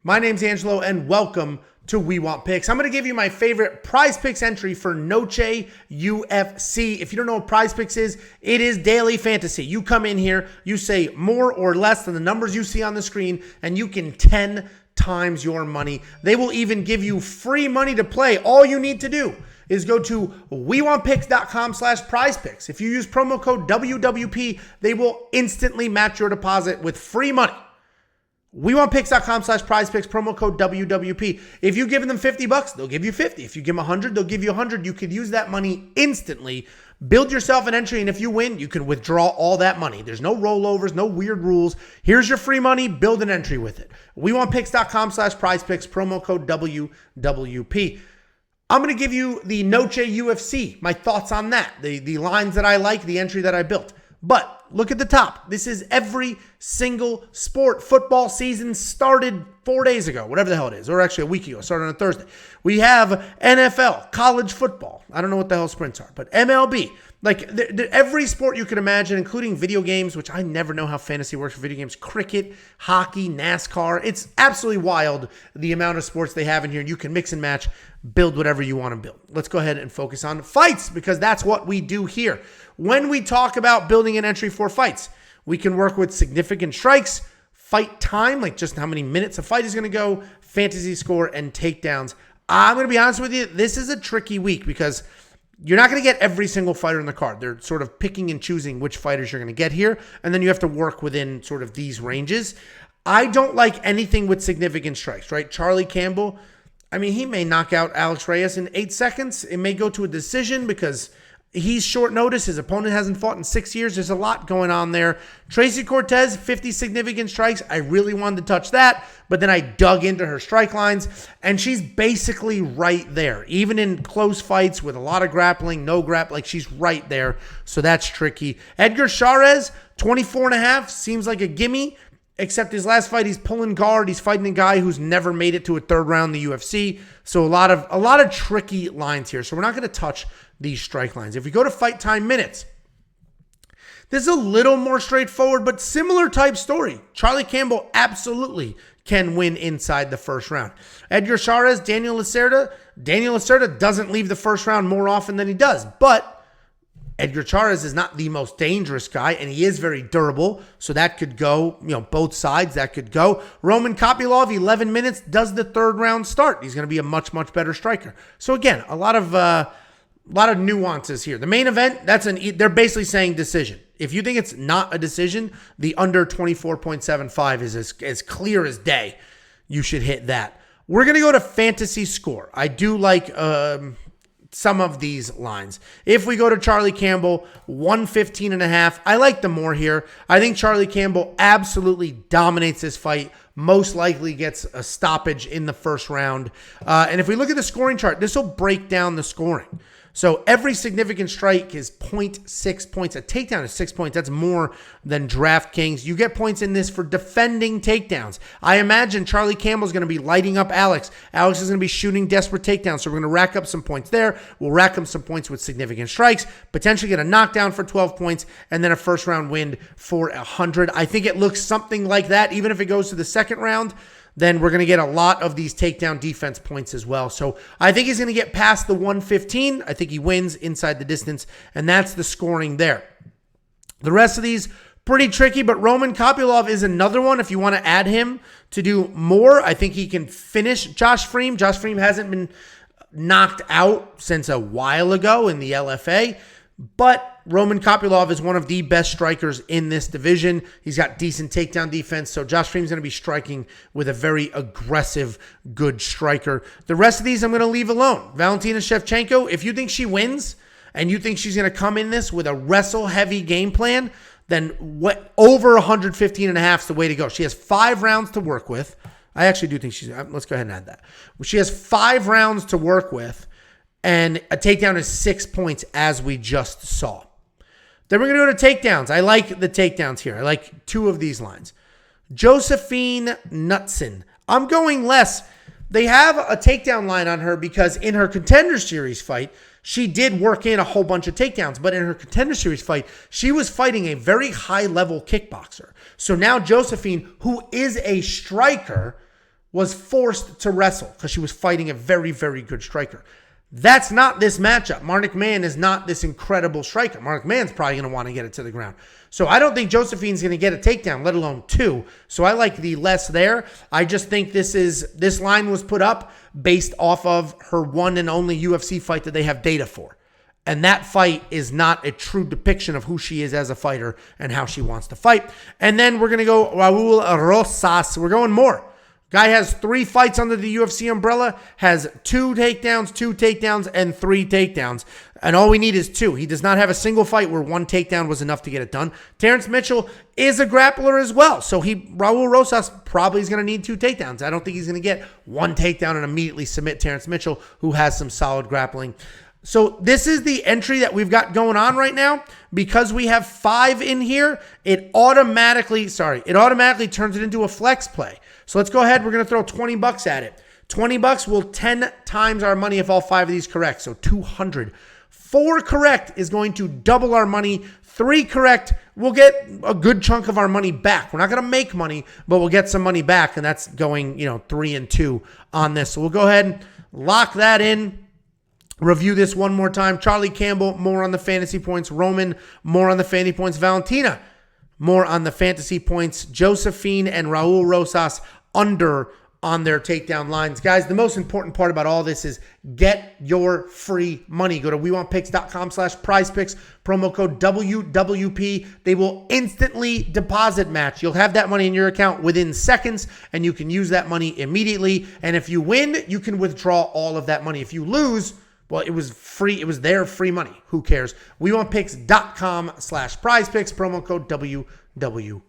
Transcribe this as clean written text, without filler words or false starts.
My name's Angelo, and welcome to We Want Picks. I'm going to give you my favorite PrizePicks entry for Noche UFC. If you don't know what PrizePicks is, it is daily fantasy. You come in here, you say more or less than the numbers you see on the screen, and you can 10 times your money. They will even give you free money to play. All you need to do is go to wewantpicks.com/prizepicks. If you use promo code WWP, they will instantly match your deposit with free money. WeWantPicks.com/prizepicks, promo code WWP. If you give them $50, they'll give you 50. If you give them 100, they'll give you 100. You could use that money instantly. Build yourself an entry, and if you win, you can withdraw all that money. There's no rollovers, no weird rules. Here's your free money. Build an entry with it. WeWantPicks.com/prizepicks, promo code WWP. I'm going to give you the Noche UFC, my thoughts on that, the lines that I like, the entry that I built. But look at the top. This is every single sport. Football season started 4 days ago, whatever the hell it is, or actually a week ago. It started on a Thursday. We have NFL, college football. I don't know what the hell sprints are, but MLB. Like every sport you could imagine, including video games, which I never know how fantasy works for video games. Cricket, hockey, NASCAR. It's absolutely wild the amount of sports they have in here. You can mix and match, build whatever you want to build. Let's go ahead and focus on fights because that's what we do here. When we talk about building an entry for fights, we can work with significant strikes, fight time, like just how many minutes a fight is going to go, fantasy score, and takedowns. I'm going to be honest with you, this is a tricky week because you're not going to get every single fighter in the card. They're sort of picking and choosing which fighters you're going to get here, and then you have to work within sort of these ranges. I don't like anything with significant strikes, right? Charlie Campbell, I mean, he may knock out Alex Reyes in 8 seconds. It may go to a decision because he's short notice. His opponent hasn't fought in 6 years. There's a lot going on there. Tracy Cortez, 50 significant strikes. I really wanted to touch that, but then I dug into her strike lines, and she's basically right there. Even in close fights with a lot of grappling, no grappling, like she's right there, so that's tricky. Edgar Chairez, 24.5, seems like a gimme, except his last fight, he's pulling guard. He's fighting a guy who's never made it to a third round in the UFC, so a lot of tricky lines here, so we're not going to touch these strike lines. If we go to fight time minutes, this is a little more straightforward, but similar type story. Charlie Campbell absolutely can win inside the first round. Edgar Chairez, Daniel Lacerda. Daniel Lacerda doesn't leave the first round more often than he does, but Edgar Chairez is not the most dangerous guy, and he is very durable, so that could go, both sides, that could go. Roman Kopylov, 11 minutes, does the third round start. He's going to be a much, much better striker. So again, a lot of nuances here. The main event, they're basically saying decision. If you think it's not a decision, the under 24.75 is as clear as day. You should hit that. We're going to go to fantasy score. I do like some of these lines. If we go to Charlie Campbell, 115.5, I like the more here. I think Charlie Campbell absolutely dominates this fight. Most likely gets a stoppage in the first round. And if we look at the scoring chart, this will break down the scoring. So every significant strike is 0.6 points. A takedown is 6 points. That's more than DraftKings. You get points in this for defending takedowns. I imagine Charlie Campbell's going to be lighting up Alex. Alex is going to be shooting desperate takedowns. So we're going to rack up some points there. We'll rack up some points with significant strikes, potentially get a knockdown for 12 points, and then a first round win for 100. I think it looks something like that. Even if it goes to the second round, then we're going to get a lot of these takedown defense points as well. So I think he's going to get past the 115. I think he wins inside the distance, and that's the scoring there. The rest of these, pretty tricky, but Roman Kopylov is another one. If you want to add him to do more, I think he can finish Josh Freem. Josh Freem hasn't been knocked out since a while ago in the LFA, but Roman Kopylov is one of the best strikers in this division. He's got decent takedown defense, so Josh Freem's going to be striking with a very aggressive, good striker. The rest of these I'm going to leave alone. Valentina Shevchenko, if you think she wins and you think she's going to come in this with a wrestle-heavy game plan, then over 115.5 is the way to go. She has 5 rounds to work with. I actually do think let's go ahead and add that. She has 5 rounds to work with, and a takedown is 6 points, as we just saw. Then we're going to go to takedowns. I like the takedowns here. I like 2 of these lines. Josephine Knutson. I'm going less. They have a takedown line on her because in her Contender Series fight, she did work in a whole bunch of takedowns. But in her Contender Series fight, she was fighting a very high-level kickboxer. So now Josephine, who is a striker, was forced to wrestle because she was fighting a very, very good striker. That's not this matchup. Mark McMahon is not this incredible striker. Mark McMahon's probably going to want to get it to the ground. So I don't think Josephine's going to get a takedown, let alone 2. So I like the less there. I just think this line was put up based off of her one and only UFC fight that they have data for. And that fight is not a true depiction of who she is as a fighter and how she wants to fight. And then we're going to go Raul Rosas. We're going more. Guy has 3 fights under the UFC umbrella, has 2 takedowns, and 3 takedowns. And all we need is 2. He does not have a single fight where 1 takedown was enough to get it done. Terrence Mitchell is a grappler as well. So Raul Rosas probably is going to need 2 takedowns. I don't think he's going to get 1 takedown and immediately submit Terrence Mitchell, who has some solid grappling. So this is the entry that we've got going on right now. Because we have 5 in here, it automatically turns it into a flex play. So let's go ahead. We're going to throw $20 at it. $20 will 10 times our money if all 5 of these correct. So 200. 4 correct is going to double our money. 3 correct, we'll get a good chunk of our money back. We're not going to make money, but we'll get some money back. And that's going, 3 and 2 on this. So we'll go ahead and lock that in. Review this one more time. Charlie Campbell, more on the fantasy points. Roman, more on the fantasy points. Valentina, more on the fantasy points. Josephine and Raul Rosas, under on their takedown lines. Guys, the most important part about all this is get your free money. Go to WeWantPicks.com/PrizePicks, promo code WWP. They will instantly deposit match. You'll have that money in your account within seconds, and you can use that money immediately. And if you win, you can withdraw all of that money. If you lose, well, it was free. It was their free money. Who cares? WeWantPicks.com/PrizePicks, promo code WWP.